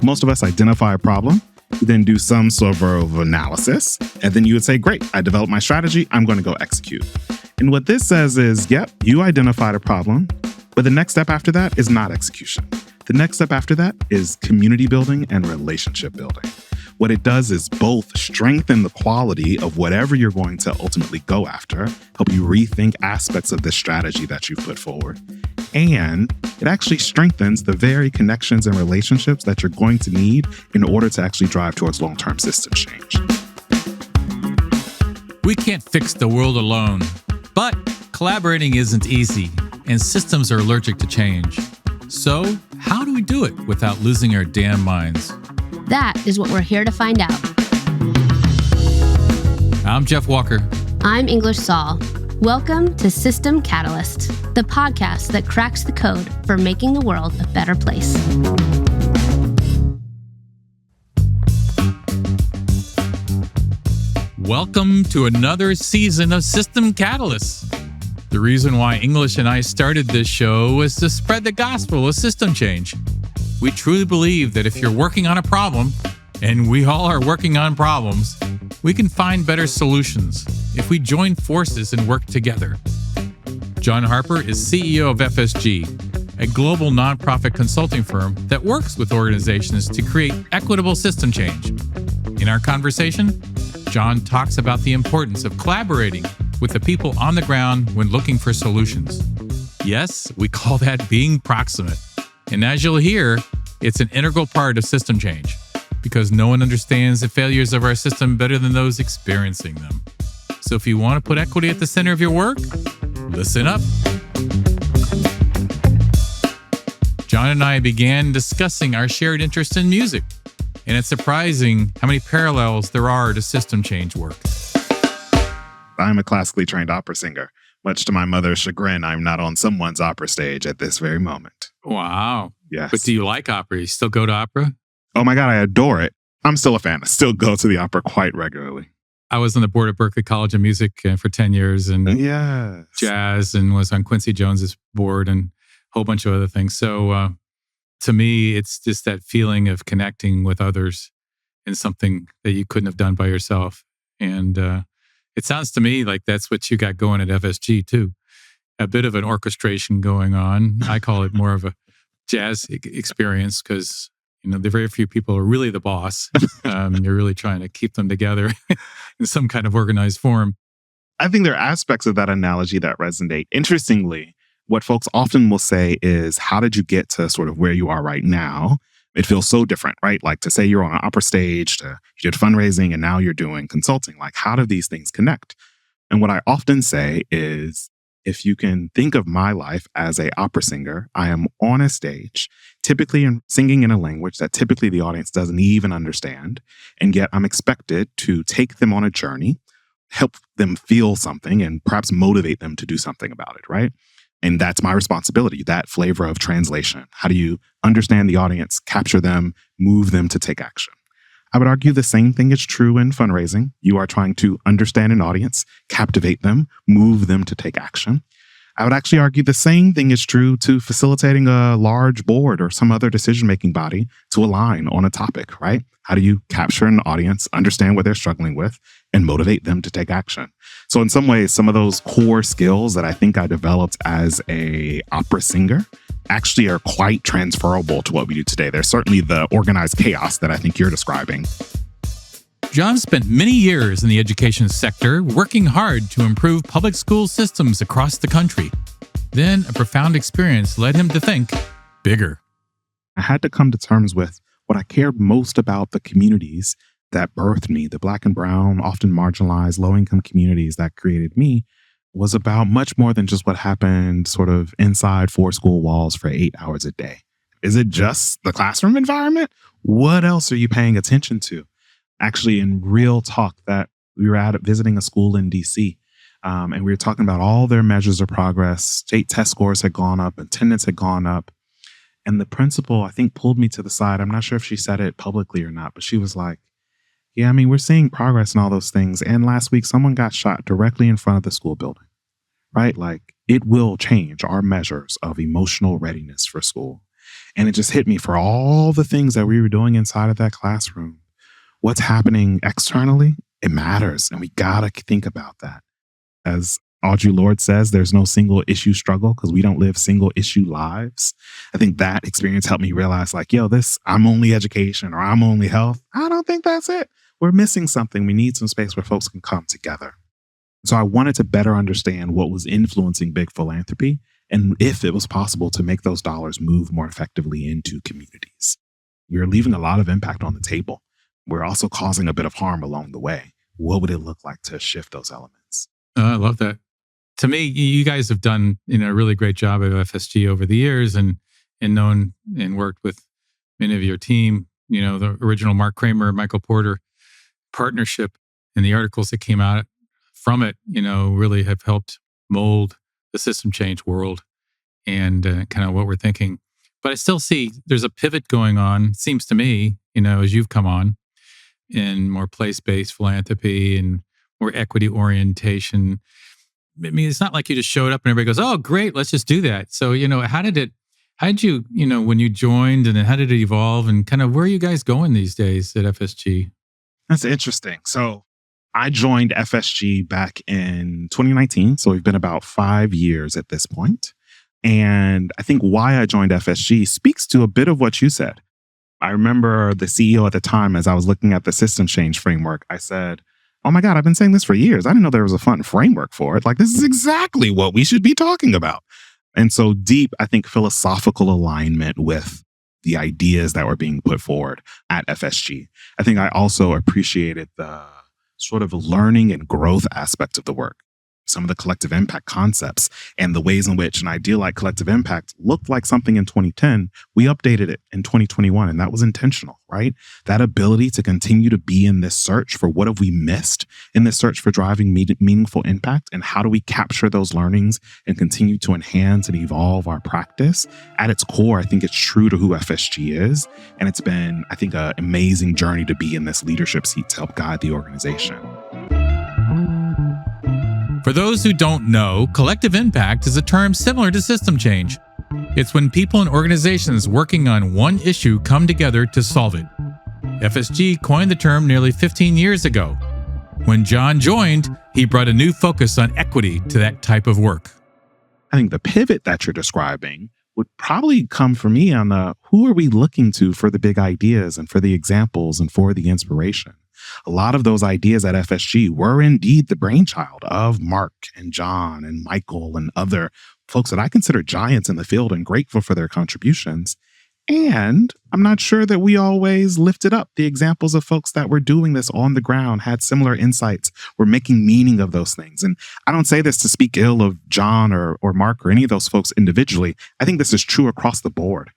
Most of us identify a problem, then do some sort of analysis, and then you would say, great, I developed my strategy, I'm going to go execute. And what this says is, yep, you identified a problem, but the next step after that is not execution. The next step after that is community building and relationship building. What it does is both strengthen the quality of whatever you're going to ultimately go after, help you rethink aspects of the strategy that you've put forward, and it actually strengthens the very connections and relationships that you're going to need in order to actually drive towards long-term system change. We can't fix the world alone, but collaborating isn't easy, and systems are allergic to change. So, how do we do it without losing our damn minds? That is what we're here to find out. I'm Jeff Walker. I'm English Saul. Welcome to System Catalyst, the podcast that cracks the code for making the world a better place. Welcome to another season of System Catalyst. The reason why English and I started this show was to spread the gospel of system change. We truly believe that if you're working on a problem, and we all are working on problems, we can find better solutions if we join forces and work together. John Harper is CEO of FSG, a global nonprofit consulting firm that works with organizations to create equitable system change. In our conversation, John talks about the importance of collaborating with the people on the ground when looking for solutions. Yes, we call that being proximate. And as you'll hear, it's an integral part of system change because no one understands the failures of our system better than those experiencing them. So if you want to put equity at the center of your work, listen up. John and I began discussing our shared interest in music, and it's surprising how many parallels there are to system change work. I'm a classically trained opera singer. Much to my mother's chagrin, I'm not on someone's opera stage at this very moment. Wow. Yes. But do you like opera? You still go to opera? Oh my God, I adore it. I'm still a fan. I still go to the opera quite regularly. I was on the board of Berklee College of Music for 10 years and yes. Jazz, and was on Quincy Jones's board and a whole bunch of other things. So to me, it's just that feeling of connecting with others in something that you couldn't have done by yourself. And it sounds to me like that's what you got going at FSG too. A bit of an orchestration going on. I call it more of a jazz experience because, you know, the very few people are really the boss. You're really trying to keep them together in some kind of organized form. I think there are aspects of that analogy that resonate. Interestingly, what folks often will say is, how did you get to sort of where you are right now? It feels so different, right? Like to say you're on an opera stage, you did fundraising, and now you're doing consulting. Like, how do these things connect? And what I often say is, if you can think of my life as an opera singer, I am on a stage, typically singing in a language that typically the audience doesn't even understand. And yet I'm expected to take them on a journey, help them feel something, and perhaps motivate them to do something about it, right? And that's my responsibility, that flavor of translation. How do you understand the audience, capture them, move them to take action? I would argue the same thing is true in fundraising. You are trying to understand an audience, captivate them, move them to take action. I would actually argue the same thing is true to facilitating a large board or some other decision-making body to align on a topic, right? How do you capture an audience, understand what they're struggling with, and motivate them to take action? So in some ways, some of those core skills that I think I developed as an opera singer actually are quite transferable to what we do today. There's certainly the organized chaos that I think you're describing. John spent many years in the education sector working hard to improve public school systems across the country. Then a profound experience led him to think bigger. I had to come to terms with what I cared most about the communities that birthed me, the Black and brown, often marginalized, low-income communities that created me, was about much more than just what happened sort of inside four school walls for 8 hours a day. Is it just the classroom environment? What else are you paying attention to? Actually, in real talk, that we were out visiting a school in DC, and we were talking about all their measures of progress. State test scores had gone up, attendance had gone up. And the principal, I think, pulled me to the side. I'm not sure if she said it publicly or not, but she was like, yeah, I mean, we're seeing progress in all those things. And last week, someone got shot directly in front of the school building, right? Like, it will change our measures of emotional readiness for school. And it just hit me for all the things that we were doing inside of that classroom. What's happening externally, it matters. And we got to think about that. As Audre Lorde says, there's no single issue struggle because we don't live single issue lives. I think that experience helped me realize like, I'm only education or I'm only health. I don't think that's it. We're missing something. We need some space where folks can come together. So I wanted to better understand what was influencing big philanthropy and if it was possible to make those dollars move more effectively into communities. We're leaving a lot of impact on the table. We're also causing a bit of harm along the way. What would it look like to shift those elements? I love that. To me, you guys have done a really great job at FSG over the years and known and worked with many of your team, the original Mark Kramer, Michael Porter partnership and the articles that came out from it, really have helped mold the system change world and kind of what we're thinking. But I still see there's a pivot going on, seems to me, as you've come on in more place-based philanthropy and more equity orientation. I mean, it's not like you just showed up and everybody goes, oh, great, let's just do that. So, how did you, when you joined and then how did it evolve and kind of where are you guys going these days at FSG? That's interesting. So I joined FSG back in 2019. So we've been about 5 years at this point. And I think why I joined FSG speaks to a bit of what you said. I remember the CEO at the time, as I was looking at the system change framework, I said, oh my God, I've been saying this for years. I didn't know there was a fun framework for it. Like, this is exactly what we should be talking about. And so deep, I think, philosophical alignment with the ideas that were being put forward at FSG. I think I also appreciated the sort of learning and growth aspect of the work. Some of the collective impact concepts and the ways in which an idea like collective impact looked like something in 2010, we updated it in 2021. And that was intentional, right? That ability to continue to be in this search for what have we missed in this search for driving meaningful impact, and how do we capture those learnings and continue to enhance and evolve our practice. At its core, I think it's true to who FSG is. And it's been, I think, an amazing journey to be in this leadership seat to help guide the organization. For those who don't know, collective impact is a term similar to system change. It's when people and organizations working on one issue come together to solve it. FSG coined the term nearly 15 years ago. When John joined, he brought a new focus on equity to that type of work. I think the pivot that you're describing would probably come for me on the who are we looking to for the big ideas and for the examples and for the inspiration. A lot of those ideas at FSG were indeed the brainchild of Mark and John and Michael and other folks that I consider giants in the field and grateful for their contributions. And I'm not sure that we always lifted up the examples of folks that were doing this on the ground, had similar insights, were making meaning of those things. And I don't say this to speak ill of John or Mark or any of those folks individually. I think this is true across the board.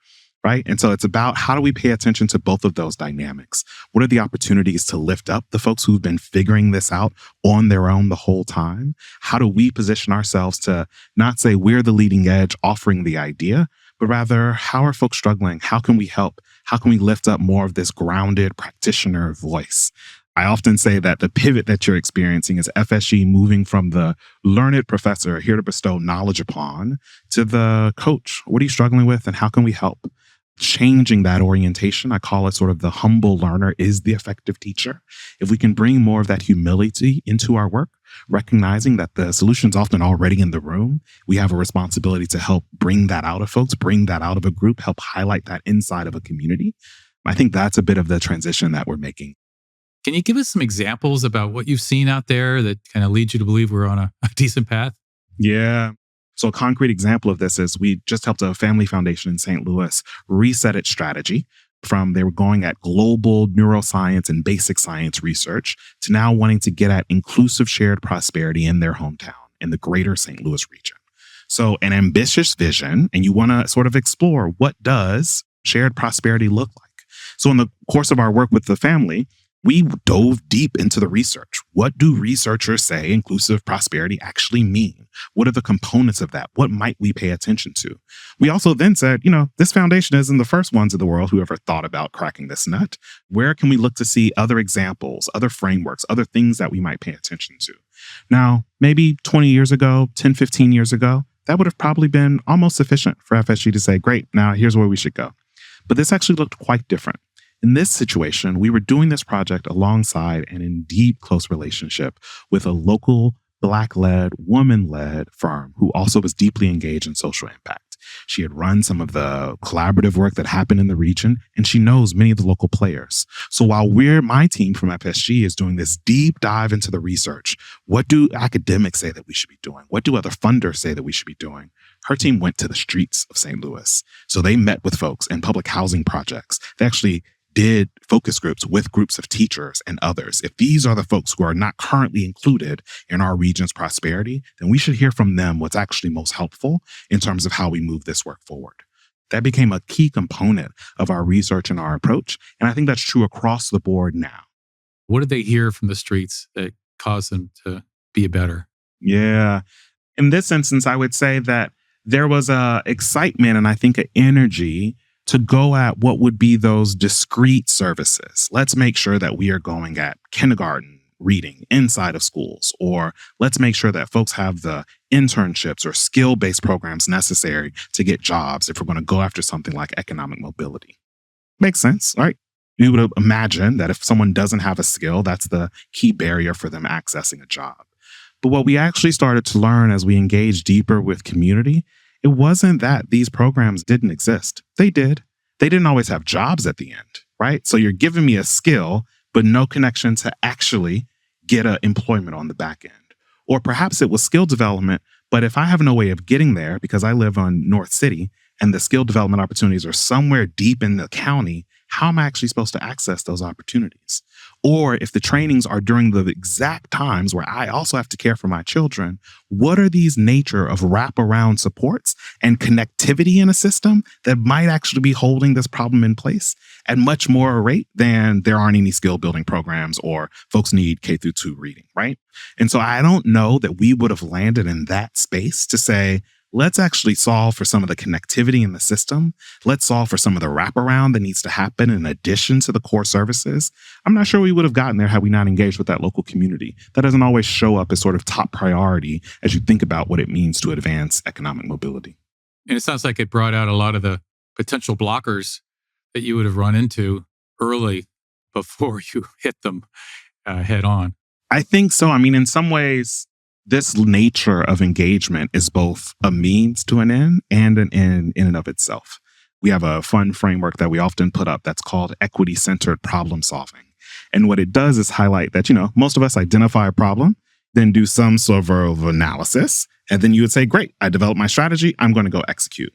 Right. And so it's about how do we pay attention to both of those dynamics? What are the opportunities to lift up the folks who've been figuring this out on their own the whole time? How do we position ourselves to not say we're the leading edge offering the idea, but rather how are folks struggling? How can we help? How can we lift up more of this grounded practitioner voice? I often say that the pivot that you're experiencing is FSG moving from the learned professor here to bestow knowledge upon to the coach. What are you struggling with and how can we help? Changing that orientation, I call it sort of the humble learner is the effective teacher. If we can bring more of that humility into our work, recognizing that the solution's often already in the room, we have a responsibility to help bring that out of folks, bring that out of a group, help highlight that inside of a community. I think that's a bit of the transition that we're making. Can you give us some examples about what you've seen out there that kind of leads you to believe we're on a decent path? Yeah. So a concrete example of this is we just helped a family foundation in St. Louis reset its strategy from they were going at global neuroscience and basic science research to now wanting to get at inclusive shared prosperity in their hometown, in the greater St. Louis region. So an ambitious vision, and you want to sort of explore what does shared prosperity look like? So in the course of our work with the family, we dove deep into the research. What do researchers say inclusive prosperity actually mean? What are the components of that? What might we pay attention to? We also then said, this foundation isn't the first ones in the world who ever thought about cracking this nut. Where can we look to see other examples, other frameworks, other things that we might pay attention to? Now, maybe 20 years ago, 10, 15 years ago, that would have probably been almost sufficient for FSG to say, great, now here's where we should go. But this actually looked quite different. In this situation, we were doing this project alongside and in deep, close relationship with a local Black-led, woman-led firm who also was deeply engaged in social impact. She had run some of the collaborative work that happened in the region, and she knows many of the local players. So while my team from FSG is doing this deep dive into the research, what do academics say that we should be doing? What do other funders say that we should be doing? Her team went to the streets of St. Louis. So they met with folks in public housing projects. They actually did focus groups with groups of teachers and others. If these are the folks who are not currently included in our region's prosperity, then we should hear from them what's actually most helpful in terms of how we move this work forward. That became a key component of our research and our approach. And I think that's true across the board now. What did they hear from the streets that caused them to be better? Yeah. In this instance, I would say that there was a excitement and I think an energy to go at what would be those discrete services. Let's make sure that we are going at kindergarten reading inside of schools, or let's make sure that folks have the internships or skill-based programs necessary to get jobs if we're going to go after something like economic mobility. Makes sense, right? You would imagine that if someone doesn't have a skill, that's the key barrier for them accessing a job. But what we actually started to learn as we engaged deeper with community, it wasn't that these programs didn't exist. They did. They didn't always have jobs at the end, right? So you're giving me a skill, but no connection to actually get an employment on the back end. Or perhaps it was skill development, but if I have no way of getting there because I live on North City and the skill development opportunities are somewhere deep in the county, how am I actually supposed to access those opportunities? Or if the trainings are during the exact times where I also have to care for my children, what are these nature of wraparound supports and connectivity in a system that might actually be holding this problem in place at much more a rate than there aren't any skill building programs or folks need K through 2 reading, right? And so I don't know that we would have landed in that space to say, let's actually solve for some of the connectivity in the system. Let's solve for some of the wraparound that needs to happen in addition to the core services. I'm not sure we would have gotten there had we not engaged with that local community. That doesn't always show up as sort of top priority as you think about what it means to advance economic mobility. And it sounds like it brought out a lot of the potential blockers that you would have run into early before you hit them head on. I think so. I mean, in some ways, this nature of engagement is both a means to an end and an end in and of itself. We have a fun framework that we often put up that's called equity-centered problem solving. And what it does is highlight that, most of us identify a problem, then do some sort of analysis, and then you would say, great, I developed my strategy, I'm going to go execute.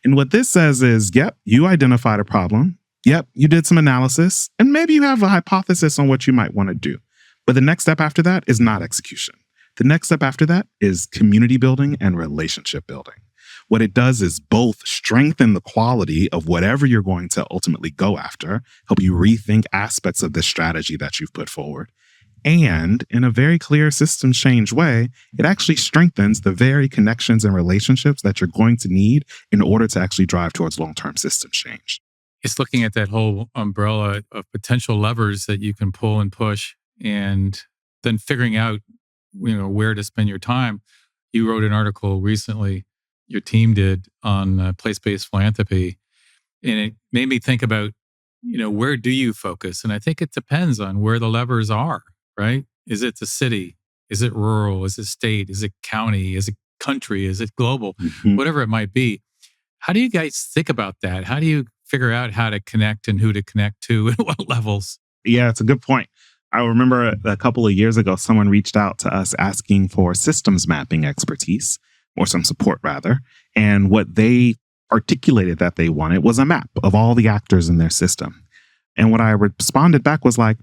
And what this says is, yep, you identified a problem. Yep, you did some analysis, and maybe you have a hypothesis on what you might want to do. But the next step after that is not execution. The next step after that is community building and relationship building. What it does is both strengthen the quality of whatever you're going to ultimately go after, help you rethink aspects of this strategy that you've put forward. And in a very clear systems change way, it actually strengthens the very connections and relationships that you're going to need in order to actually drive towards long-term systems change. It's looking at that whole umbrella of potential levers that you can pull and push, and then figuring out where to spend your time. You wrote an article recently, your team did, on place-based philanthropy. And it made me think about, where do you focus? And I think it depends on where the levers are, right? Is it the city? Is it rural? Is it state? Is it county? Is it country? Is it global? Mm-hmm. Whatever it might be. How do you guys think about that? How do you figure out how to connect and who to connect to and what levels? Yeah, it's a good point. I remember a couple of years ago, someone reached out to us asking for systems mapping expertise, or some support rather. And what they articulated that they wanted was a map of all the actors in their system. And what I responded back was like,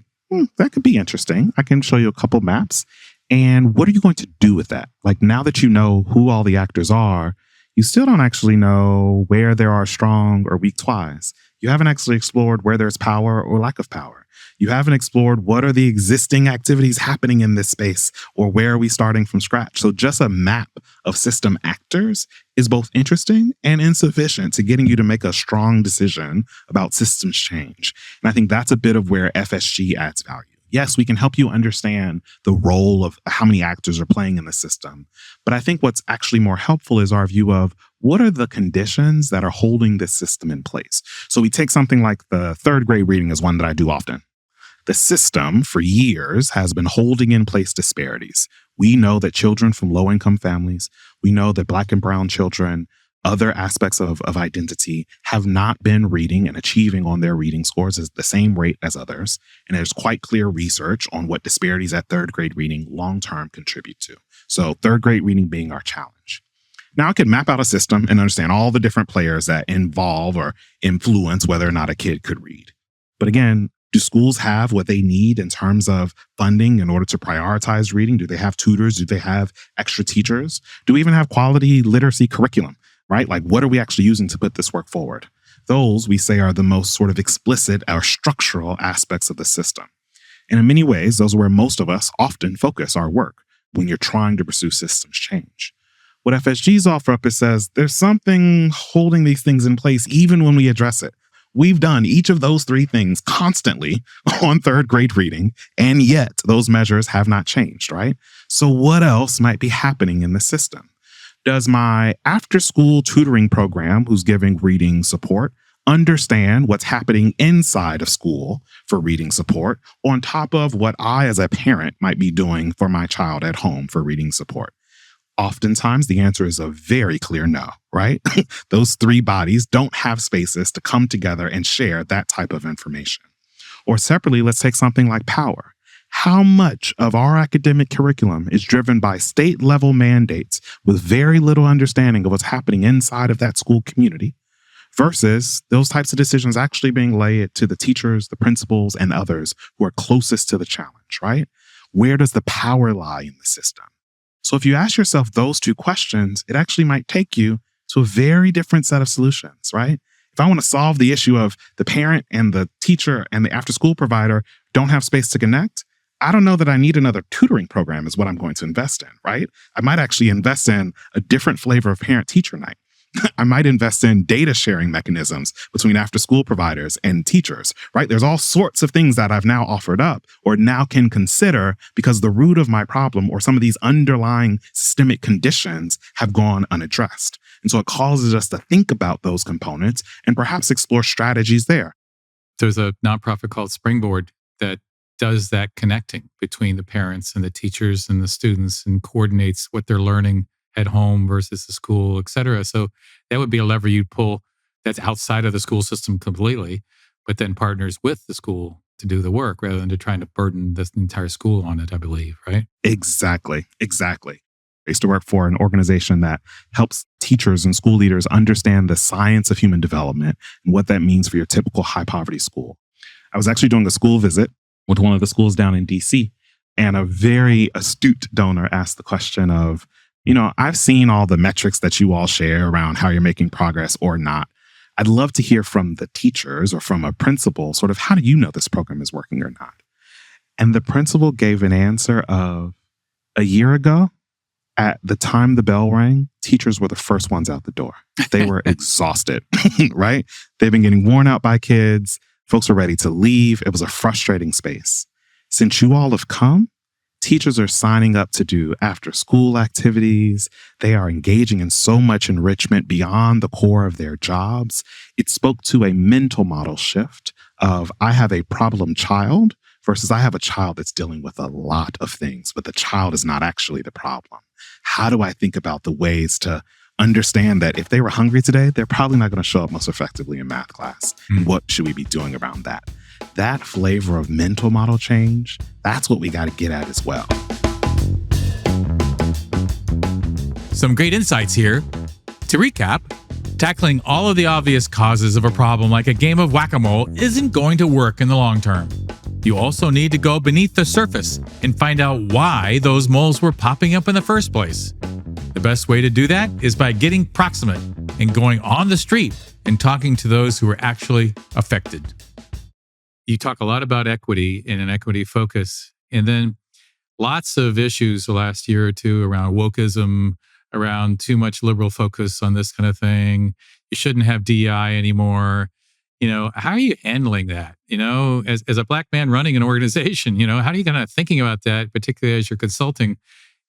that could be interesting. I can show you a couple maps. And what are you going to do with that? Like, now that you know who all the actors are, you still don't actually know where there are strong or weak ties. You haven't actually explored where there's power or lack of power. You haven't explored what are the existing activities happening in this space, or where are we starting from scratch. So just a map of system actors is both interesting and insufficient to getting you to make a strong decision about systems change. And I think that's a bit of where FSG adds value. Yes, we can help you understand the role of how many actors are playing in the system. But I think what's actually more helpful is our view of what are the conditions that are holding this system in place. So we take something like the third grade reading is one that I do often. The system for years has been holding in place disparities. We know that children from low income families, we know that Black and brown children, other aspects of identity have not been reading and achieving on their reading scores at the same rate as others. And there's quite clear research on what disparities at third grade reading long term contribute to. So third grade reading being our challenge. Now I could map out a system and understand all the different players that involve or influence whether or not a kid could read. But again, do schools have what they need in terms of funding in order to prioritize reading? Do they have tutors? Do they have extra teachers? Do we even have quality literacy curriculum, right? Like, what are we actually using to put this work forward? Those, we say, are the most sort of explicit or structural aspects of the system. And in many ways, those are where most of us often focus our work when you're trying to pursue systems change. What FSG's offer up is says there's something holding these things in place even when we address it. We've done each of those three things constantly on third grade reading, and yet those measures have not changed, right? So what else might be happening in the system? Does my after-school tutoring program, who's giving reading support, understand what's happening inside of school for reading support on top of what I as a parent might be doing for my child at home for reading support? Oftentimes, the answer is a very clear no, right? Those three bodies don't have spaces to come together and share that type of information. Or separately, let's take something like power. How much of our academic curriculum is driven by state-level mandates with very little understanding of what's happening inside of that school community versus those types of decisions actually being laid to the teachers, the principals, and others who are closest to the challenge, right? Where does the power lie in the system? So if you ask yourself those two questions, it actually might take you to a very different set of solutions, right? If I want to solve the issue of the parent and the teacher and the after-school provider don't have space to connect, I don't know that I need another tutoring program is what I'm going to invest in, right? I might actually invest in a different flavor of parent-teacher night. I might invest in data sharing mechanisms between after-school providers and teachers, right? There's all sorts of things that I've now offered up or now can consider because the root of my problem or some of these underlying systemic conditions have gone unaddressed. And so it causes us to think about those components and perhaps explore strategies there. There's a nonprofit called Springboard that does that connecting between the parents and the teachers and the students and coordinates what they're learning at home versus the school, et cetera. So that would be a lever you'd pull that's outside of the school system completely, but then partners with the school to do the work rather than to trying to burden this entire school on it, I believe, right? Exactly. I used to work for an organization that helps teachers and school leaders understand the science of human development and what that means for your typical high poverty school. I was actually doing a school visit with one of the schools down in DC, and a very astute donor asked the question of, I've seen all the metrics that you all share around how you're making progress or not. I'd love to hear from the teachers or from a principal, sort of, how do you know this program is working or not? And the principal gave an answer of, a year ago, at the time the bell rang, teachers were the first ones out the door. They were exhausted, right? They've been getting worn out by kids. Folks were ready to leave. It was a frustrating space. Since you all have come, teachers are signing up to do after-school activities. They are engaging in so much enrichment beyond the core of their jobs. It spoke to a mental model shift of, I have a problem child versus I have a child that's dealing with a lot of things, but the child is not actually the problem. How do I think about the ways to understand that if they were hungry today, they're probably not going to show up most effectively in math class? What should we be doing around that? That flavor of mental model change, that's what we got to get at as well. Some great insights here. To recap, tackling all of the obvious causes of a problem like a game of whack-a-mole isn't going to work in the long term. You also need to go beneath the surface and find out why those moles were popping up in the first place. The best way to do that is by getting proximate and going on the street and talking to those who are actually affected. You talk a lot about equity and an equity focus, and then lots of issues the last year or two around wokeism, around too much liberal focus on this kind of thing. You shouldn't have DEI anymore. How are you handling that? As a Black man running an organization, how are you kind of thinking about that, particularly as you're consulting?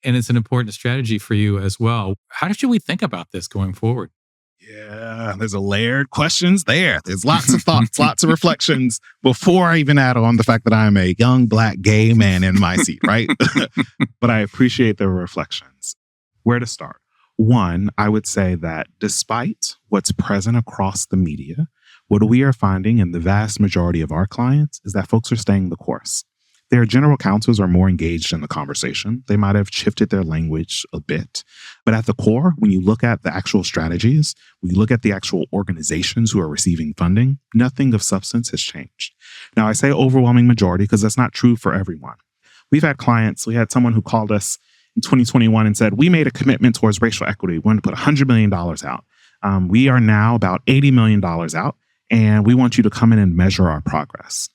And it's an important strategy for you as well. How should we think about this going forward? Yeah, there's a layered questions there. There's lots of thoughts, lots of reflections before I even add on the fact that I'm a young Black gay man in my seat, right? But I appreciate the reflections. Where to start? One, I would say that despite what's present across the media, what we are finding in the vast majority of our clients is that folks are staying the course. Their general counsels are more engaged in the conversation. They might have shifted their language a bit. But at the core, when you look at the actual strategies, when you look at the actual organizations who are receiving funding, nothing of substance has changed. Now, I say overwhelming majority because that's not true for everyone. We had someone who called us in 2021 and said, we made a commitment towards racial equity. We wanted to put $100 million out. We are now about $80 million out, and we want you to come in and measure our progress.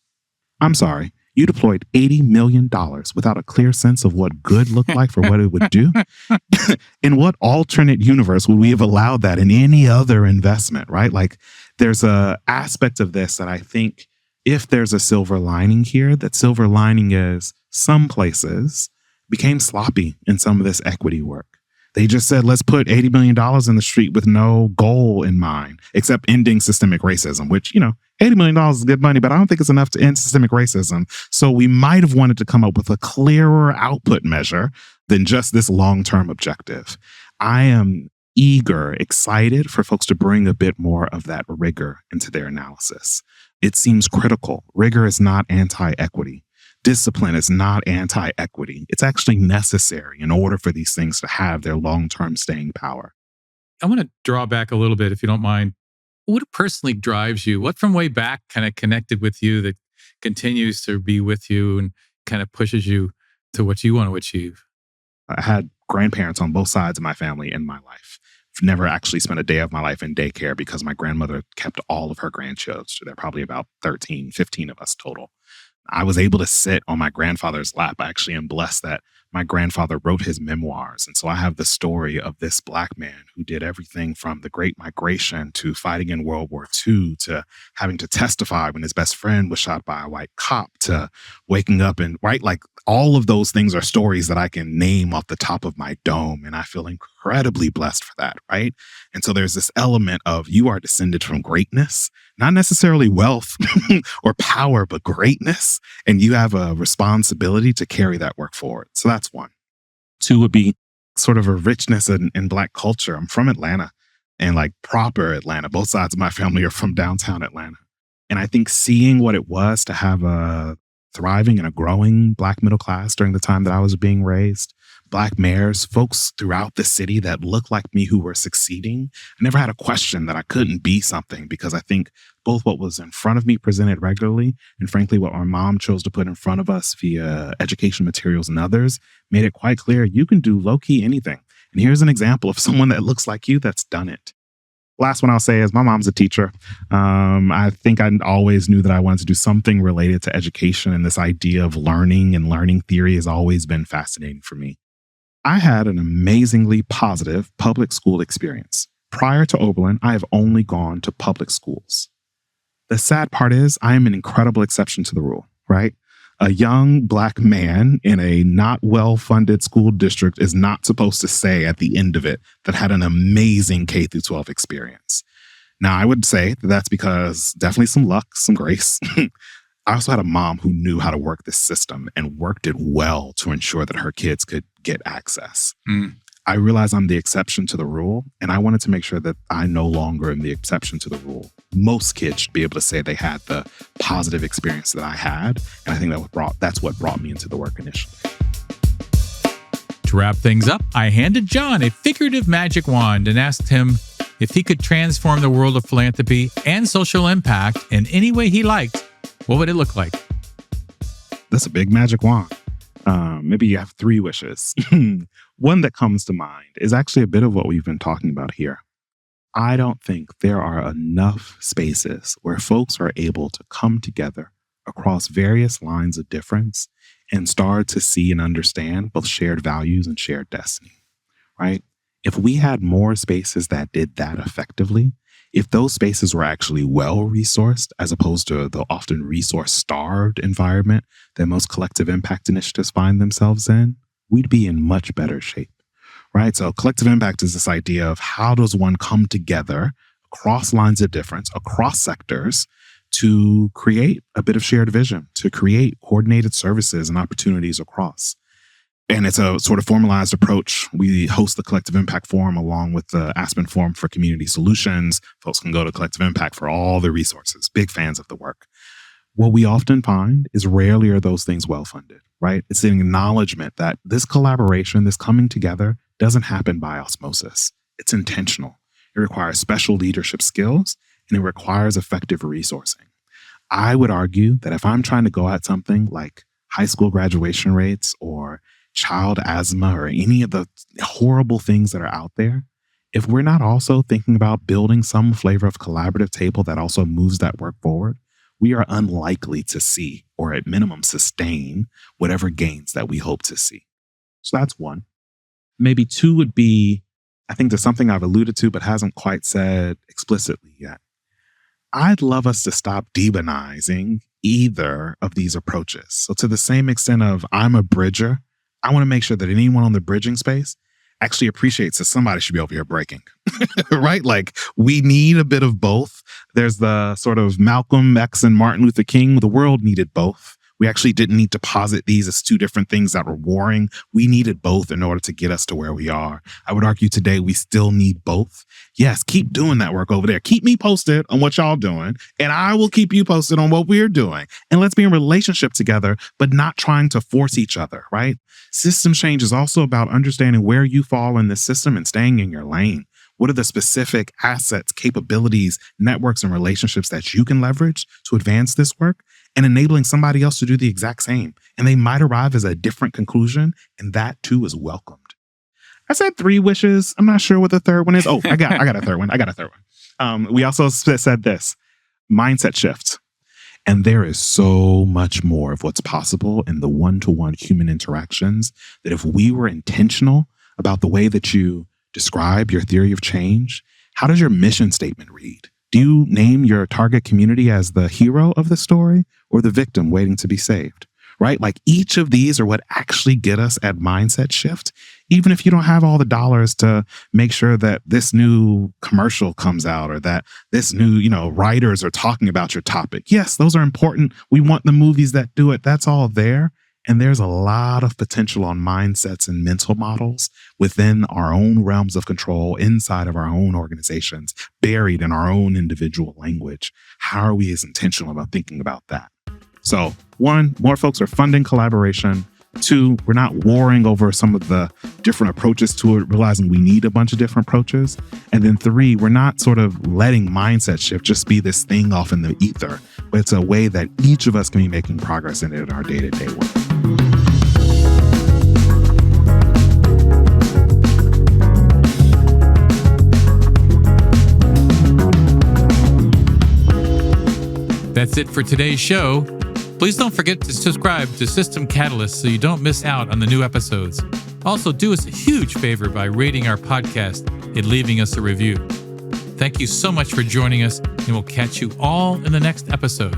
I'm sorry. You deployed $80 million without a clear sense of what good looked like for what it would do. In what alternate universe would we have allowed that in any other investment, right? Like, there's a aspect of this that I think if there's a silver lining here, that silver lining is some places became sloppy in some of this equity work. They just said, let's put $80 million in the street with no goal in mind, except ending systemic racism, which, $80 million is good money, but I don't think it's enough to end systemic racism. So we might have wanted to come up with a clearer output measure than just this long-term objective. I am eager, excited for folks to bring a bit more of that rigor into their analysis. It seems critical. Rigor is not anti-equity. Discipline is not anti-equity. It's actually necessary in order for these things to have their long-term staying power. I want to draw back a little bit, if you don't mind. What personally drives you? What from way back kind of connected with you that continues to be with you and kind of pushes you to what you want to achieve? I had grandparents on both sides of my family in my life. I've never actually spent a day of my life in daycare because my grandmother kept all of her grandchildren. So there are probably about 13, 15 of us total. I was able to sit on my grandfather's lap. I actually am blessed that my grandfather wrote his memoirs. And so I have the story of this Black man who did everything from the Great Migration to fighting in World War II to having to testify when his best friend was shot by a white cop to waking up and, right, like all of those things are stories that I can name off the top of my dome. And I feel incredibly blessed for that, right? And so there's this element of you are descended from greatness, not necessarily wealth or power, but greatness. And you have a responsibility to carry that work forward. So that's one. Two would be sort of a richness in Black culture. I'm from Atlanta and like proper Atlanta. Both sides of my family are from downtown Atlanta. And I think seeing what it was to have a thriving and a growing Black middle class during the time that I was being raised, Black mayors, folks throughout the city that looked like me who were succeeding. I never had a question that I couldn't be something because I think both what was in front of me presented regularly and frankly, what my mom chose to put in front of us via education materials and others made it quite clear you can do low-key anything. And here's an example of someone that looks like you that's done it. Last one I'll say is my mom's a teacher. I think I always knew that I wanted to do something related to education, and this idea of learning and learning theory has always been fascinating for me. I had an amazingly positive public school experience. Prior to Oberlin, I have only gone to public schools. The sad part is I am an incredible exception to the rule, right? A young Black man in a not well-funded school district is not supposed to say at the end of it that had an amazing K through 12 experience. Now, I would say that that's because definitely some luck, some grace. I also had a mom who knew how to work this system and worked it well to ensure that her kids could get access. I realize I'm the exception to the rule, and I wanted to make sure that I no longer am the exception to the rule. Most kids should be able to say they had the positive experience that I had, and I think that's what brought me into the work initially. To wrap things up, I handed John a figurative magic wand and asked him if he could transform the world of philanthropy and social impact in any way he liked, what would it look like? That's a big magic wand. Maybe you have 3 wishes. One that comes to mind is actually a bit of what we've been talking about here. I don't think there are enough spaces where folks are able to come together across various lines of difference and start to see and understand both shared values and shared destiny, right? If we had more spaces that did that effectively, if those spaces were actually well-resourced, as opposed to the often resource-starved environment that most collective impact initiatives find themselves in, we'd be in much better shape, right? So collective impact is this idea of how does one come together across lines of difference, across sectors, to create a bit of shared vision, to create coordinated services and opportunities across. And it's a sort of formalized approach. We host the Collective Impact Forum along with the Aspen Forum for Community Solutions. Folks can go to Collective Impact for all the resources. Big fans of the work. What we often find is rarely are those things well-funded, right? It's an acknowledgement that this collaboration, this coming together, doesn't happen by osmosis. It's intentional. It requires special leadership skills, and it requires effective resourcing. I would argue that if I'm trying to go at something like high school graduation rates or child asthma or any of the horrible things that are out there, if we're not also thinking about building some flavor of collaborative table that also moves that work forward, we are unlikely to see, or at minimum sustain, whatever gains that we hope to see. So that's one. Maybe two would be, I think there's something I've alluded to but hasn't quite said explicitly yet. I'd love us to stop demonizing either of these approaches. So to the same extent of I'm a bridger, I want to make sure that anyone on the bridging space actually appreciates that somebody should be over here breaking, right? Like we need a bit of both. There's the sort of Malcolm X and Martin Luther King. The world needed both. We actually didn't need to posit these as two different things that were warring. We needed both in order to get us to where we are. I would argue today we still need both. Yes, keep doing that work over there. Keep me posted on what y'all doing, and I will keep you posted on what we're doing. And let's be in relationship together, but not trying to force each other, right? System change is also about understanding where you fall in the system and staying in your lane. What are the specific assets, capabilities, networks, and relationships that you can leverage to advance this work? And enabling somebody else to do the exact same. And they might arrive as a different conclusion, and that too is welcomed. I said 3 wishes. I'm not sure what the third one is. Oh, I got a third one. We also said this, mindset shift. And there is so much more of what's possible in the one-to-one human interactions that if we were intentional about the way that you describe your theory of change, how does your mission statement read? Do you name your target community as the hero of the story or the victim waiting to be saved, right? Like each of these are what actually get us at mindset shift. Even if you don't have all the dollars to make sure that this new commercial comes out or that this new, writers are talking about your topic. Yes, those are important. We want the movies that do it. That's all there. And there's a lot of potential on mindsets and mental models within our own realms of control, inside of our own organizations, buried in our own individual language. How are we as intentional about thinking about that? So 1, more folks are funding collaboration. 2, we're not warring over some of the different approaches to it, realizing we need a bunch of different approaches. And then 3, we're not sort of letting mindset shift just be this thing off in the ether, but it's a way that each of us can be making progress in it in our day-to-day work. That's it for today's show. Please don't forget to subscribe to System Catalyst so you don't miss out on the new episodes. Also, do us a huge favor by rating our podcast and leaving us a review. Thank you so much for joining us, and we'll catch you all in the next episode.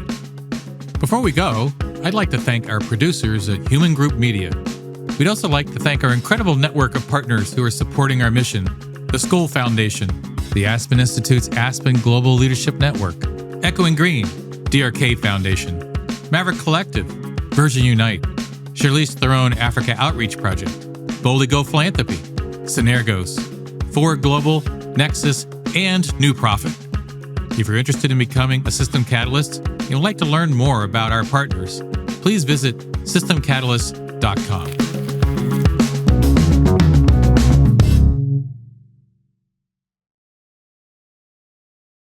Before we go, I'd like to thank our producers at Human Group Media. We'd also like to thank our incredible network of partners who are supporting our mission: the Skoll Foundation, the Aspen Institute's Aspen Global Leadership Network, Echoing Green, DRK Foundation, Maverick Collective, Version Unite, Charlize Theron Africa Outreach Project, Boldly Go Philanthropy, Synergos, Forward Global, Nexus, and New Profit. If you're interested in becoming a System Catalyst and would like to learn more about our partners, please visit systemcatalyst.com.